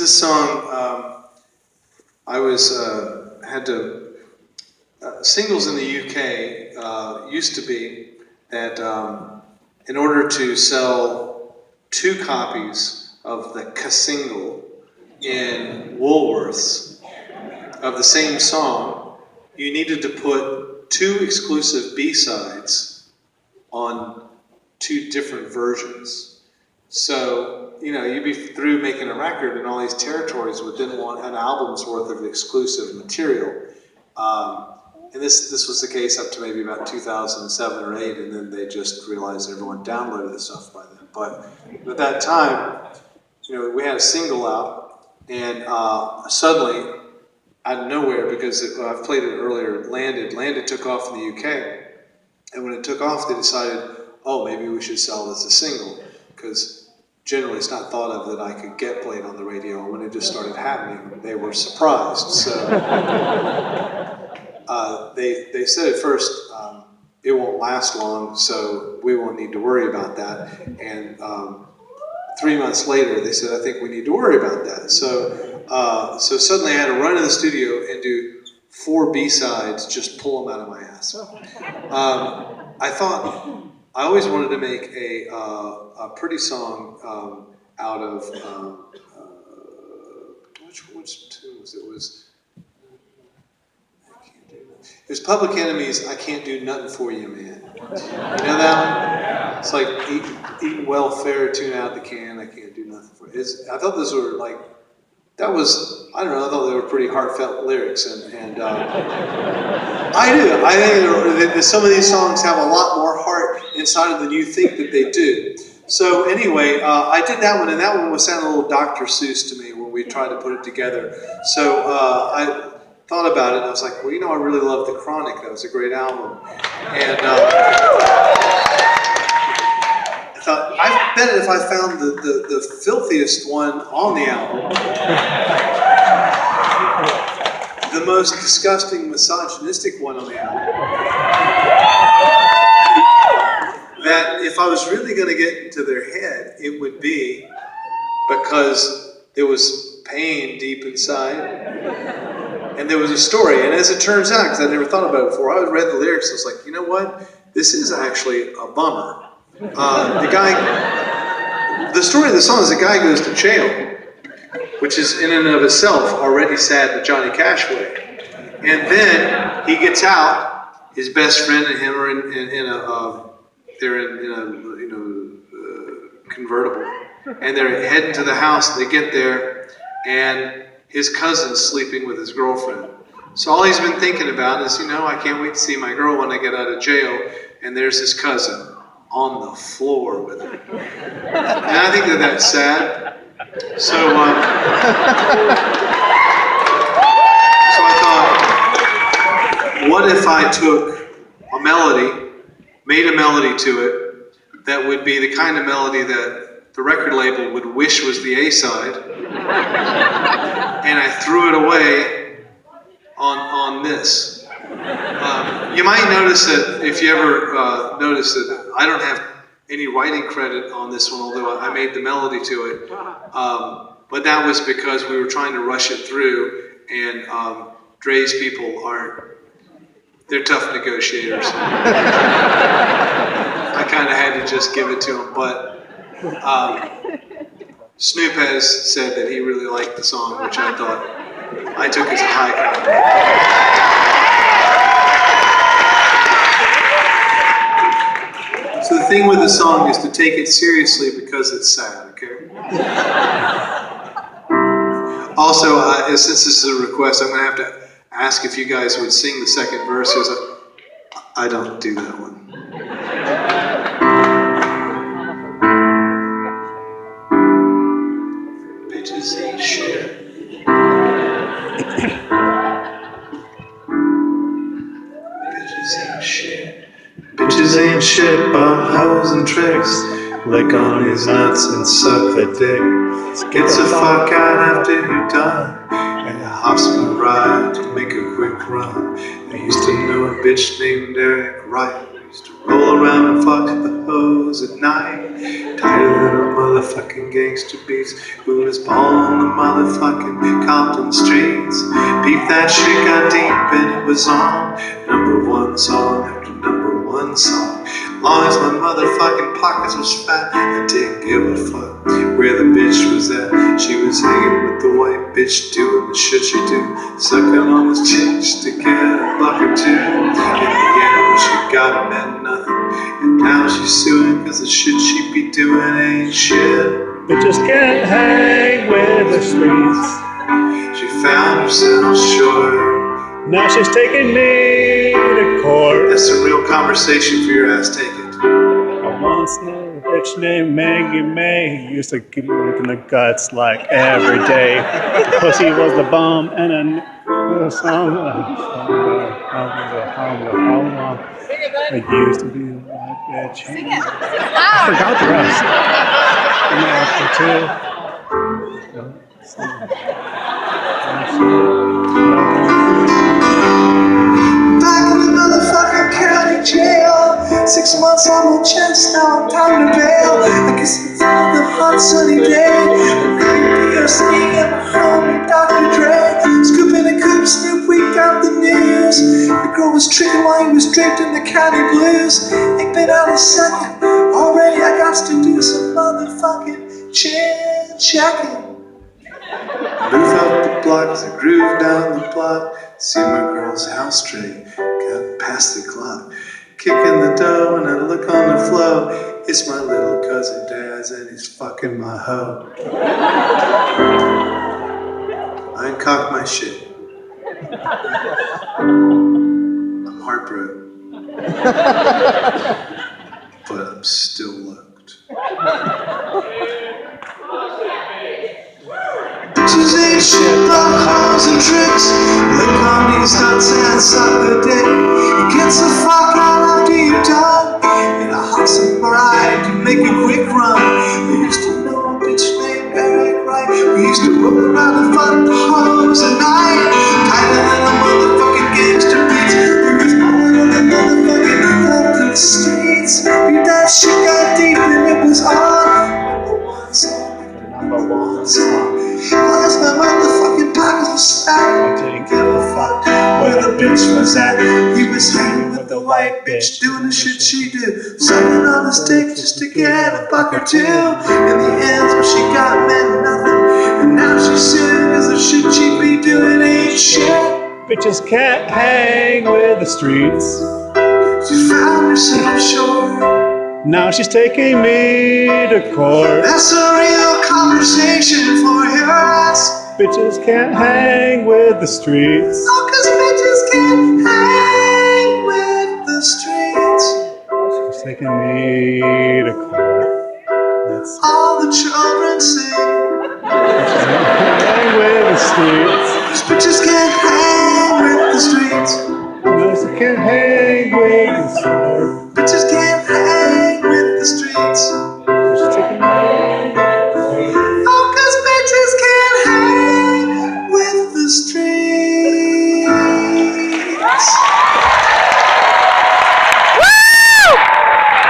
This song, I was had to singles in the UK used to be that in order to sell 2 copies of the single in Woolworths of the same song, you needed to put 2 exclusive B-sides on 2 different versions. So, you know, you'd be through making a record and all these territories would then want an album's worth of exclusive material. And this was the case up to maybe about 2007 or 8, and then they just realized everyone downloaded the stuff by then. But at that time, you know, we had a single out, and suddenly, out of nowhere, because I've played it earlier, Landed took off in the UK, and when it took off, they decided, oh, maybe we should sell this as a single, because generally it's not thought of that I could get played on the radio, and when it just started happening, they were surprised. So they said at first, it won't last long, so we won't need to worry about that. And 3 months later, they said, I think we need to worry about that. So suddenly I had to run to the studio and do 4 B-sides, just pull them out of my ass. I always wanted to make a pretty song out of, which tune was it? It was Public Enemy's I Can't Do Nothing For You, Man. You know that one? It's like eating welfare, tune out the can, I can't do nothing for you. I thought those were like, that was, I don't know, I thought they were pretty heartfelt lyrics. And I do. I think that some of these songs have a lot more heart inside of than you think that they do. So anyway, I did that one, and that one was sounding a little Dr. Seuss to me when we tried to put it together. So I thought about it, and I was like, well, you know, I really love The Chronic. That was a great album. And I thought, I bet if I found the filthiest one on the album, the most disgusting, misogynistic one on the album, that if I was really going to get into their head, it would be because there was pain deep inside. And there was a story, and as it turns out, because I never thought about it before, I read the lyrics, I was like, you know what? This is actually a bummer. The story of the song is a guy goes to jail, which is in and of itself already sad in a Johnny Cash way. And then he gets out, his best friend and him are in a convertible, and they're heading to the house. They get there, and his cousin's sleeping with his girlfriend. So all he's been thinking about is, you know, I can't wait to see my girl when I get out of jail. And there's his cousin on the floor with her. And I think that that's sad. So I thought, what if I took a melody, made a melody to it, that would be the kind of melody that the record label would wish was the A-side, and I threw it away on this. You might notice that, if you ever notice that I don't have any writing credit on this one, although I made the melody to it. But that was because we were trying to rush it through, and Dre's people they're tough negotiators. I kind of had to just give it to them, but Snoop has said that he really liked the song, which I thought I took as a high compliment. So the thing with the song is to take it seriously because it's sad, okay? Also, since this is a request, I'm going to have to ask if you guys would sing the second verse, because I don't do that one. Bitches ain't shit. Bitches ain't shit. Bitches ain't shit but hoes and tricks. Lick on his nuts and suck the dick. Gets the fuck out after you're done. And hops a ride to make a quick run. I used to know a bitch named Eric Wright. Roll around and fuck the hoes at night. Tired little motherfucking gangster beats who was born on the motherfucking Compton streets. Beef that shit got deep and it was on #1 song after #1 song. Long as my motherfucking pockets was fat, I didn't give a fuck where the bitch was at. She was hanging with the white bitch doing the shit she do, sucking on his chicks to get a buck or two. In the end, what she got meant nothing, and now she's suing cause the shit she be doing ain't shit. Bitches can't hang with the streets. She found herself short. Now she's taking me to court. That's a real conversation for your ass, take it. I once knew a bitch named Maggie May. Used to get in the guts like every day. The pussy was the bomb and a song. I used to be a white bitch. I forgot the rest. And after two. Back in the motherfucking county jail. 6 months on my chest, now I'm time to bail. I guess it's another hot sunny day. POC and my homie Dr. Dre. Scooping a coop, Snoop, we got the news. The girl was tricking while he was draped in the county blues. Ain't been out a second, already I got to do some motherfucking chin checking. Move up the block, as I groove down the block. See my girl's house straight, got past the clock. Kicking the dough and I look on the flow. It's my little cousin Daz and he's fucking my hoe. I ain't cocked my shit. I'm heartbroken. But I'm still looked. Bitches ain't shit but hoes and tricks. Lick on these nuts and suck the dick. It gets the fuck out after you're done. In a hustle ride to make a quick run. We used to know a bitch named Eric Wright. We used to roll around and fuck the hoes at night. Tighter than the motherfucking gangster beats. We was born on the motherfucking Compton streets. Beat that shit got deep and it was on #1 song. #1 song. As my motherfucking pockets was fat, I didn't give a fuck where the bitch was at. He was hanging with the white bitch, doing the shit she do, sucking on his dick just to get a buck or two. In the end, what she got meant nothing, and now she's suing cause the shit she be doing ain't shit. Bitches can't hang with the streets. She found herself short. Now she's taking me to court. That's a real conversation for your ass. Bitches can't hang with the streets. Oh, cause bitches can't hang with the streets. She's taking me to court. That's All the children sing. hang with the streets. Cause bitches can't hang